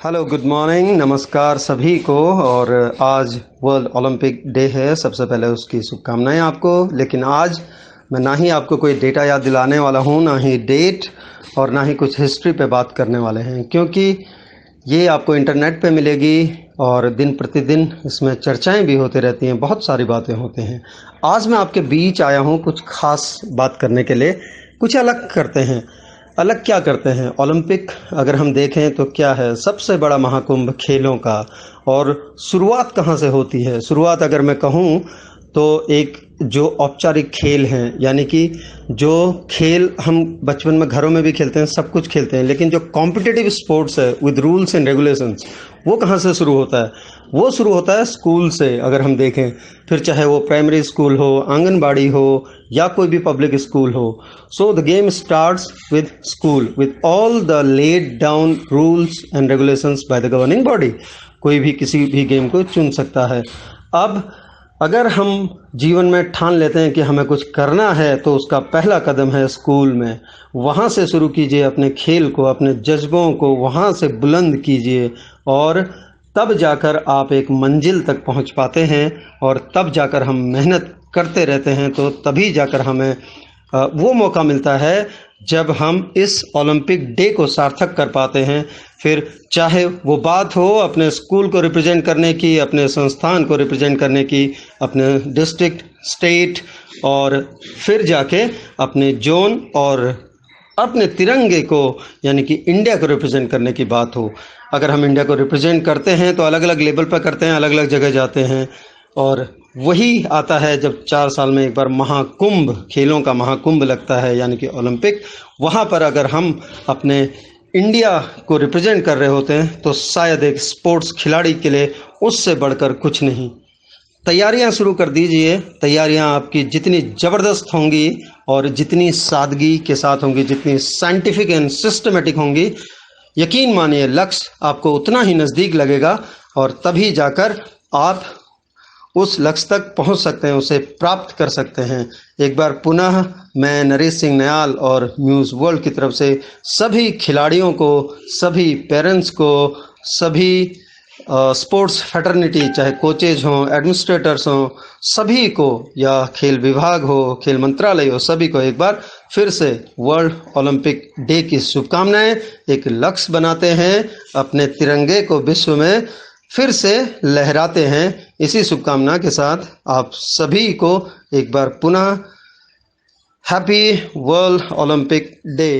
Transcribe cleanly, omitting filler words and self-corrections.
Hello, good morning, नमस्कार सभी को। और आज वर्ल्ड ओलंपिक डे है। सबसे पहले उसकी शुभकामनाएं आपको। लेकिन आज मैं ना ही आपको कोई डेटा याद दिलाने वाला हूं, ना ही डेट, और ना ही कुछ हिस्ट्री पे बात करने वाले हैं, क्योंकि ये आपको इंटरनेट पे मिलेगी और दिन प्रतिदिन इसमें चर्चाएं भी होती रहती हैं, बहुत सारी बातें होती हैं। आज मैं आपके बीच आया हूं कुछ खास बात करने के लिए। कुछ अलग करते हैं। अलग क्या करते हैं? ओलंपिक अगर हम देखें तो क्या है? सबसे बड़ा महाकुंभ खेलों का। और शुरुआत कहाँ से होती है? शुरुआत अगर मैं कहूँ तो एक जो औपचारिक खेल हैं, यानी कि जो खेल हम बचपन में घरों में भी खेलते हैं, सब कुछ खेलते हैं, लेकिन जो कॉम्पिटिटिव स्पोर्ट्स है विद रूल्स एंड रेगुलेशंस, वो कहाँ से शुरू होता है? वो शुरू होता है स्कूल से। अगर हम देखें, फिर चाहे वो प्राइमरी स्कूल हो, आंगनबाड़ी हो, या कोई भी पब्लिक स्कूल हो। So the game starts with school, with all the laid down rules and regulations by the governing body. कोई भी किसी भी गेम को चुन सकता है। अब अगर हम जीवन में ठान लेते हैं कि हमें कुछ करना है, तो उसका पहला कदम है स्कूल में। वहाँ से शुरू कीजिए अपने खेल को, अपने जज्बों को वहाँ से बुलंद कीजिए, और तब जाकर आप एक मंजिल तक पहुँच पाते हैं। और तब जाकर हम मेहनत करते रहते हैं, तो तभी जाकर हमें वो मौका मिलता है जब हम इस ओलंपिक डे को सार्थक कर पाते हैं। फिर चाहे वो बात हो अपने स्कूल को रिप्रेजेंट करने की, अपने संस्थान को रिप्रेजेंट करने की, अपने डिस्ट्रिक्ट, स्टेट, और फिर जाके अपने जोन और अपने तिरंगे को, यानी कि इंडिया को रिप्रेजेंट करने की बात हो। अगर हम इंडिया को रिप्रेजेंट करते हैं तो अलग अलग लेवल पर करते हैं, अलग अलग जगह जाते हैं। और वही आता है जब 4 साल में एक बार महाकुंभ, खेलों का महाकुंभ लगता है, यानी कि ओलंपिक। वहाँ पर अगर हम अपने इंडिया को रिप्रेजेंट कर रहे होते हैं, तो शायद एक स्पोर्ट्स खिलाड़ी के लिए उससे बढ़कर कुछ नहीं। तैयारियां शुरू कर दीजिए। तैयारियां आपकी जितनी ज़बरदस्त होंगी और जितनी सादगी के साथ होंगी, जितनी साइंटिफिक एंड सिस्टमेटिक होंगी, यकीन मानिए लक्ष्य आपको उतना ही नज़दीक लगेगा, और तभी जाकर आप उस लक्ष्य तक पहुंच सकते हैं, उसे प्राप्त कर सकते हैं। एक बार पुनः मैं नरेश सिंह नयाल और म्यूज़ वर्ल्ड की तरफ से सभी खिलाड़ियों को, सभी पेरेंट्स को, सभी स्पोर्ट्स फैटर्निटी, चाहे कोचेज हों, एडमिनिस्ट्रेटर्स हों, सभी को, या खेल विभाग हो, खेल मंत्रालय हो, सभी को एक बार फिर से वर्ल्ड ओलंपिक डे की शुभकामनाएं। एक लक्ष्य बनाते हैं, अपने तिरंगे को विश्व में फिर से लहराते हैं। इसी शुभकामना के साथ आप सभी को एक बार पुनः हैप्पी वर्ल्ड ओलंपिक डे।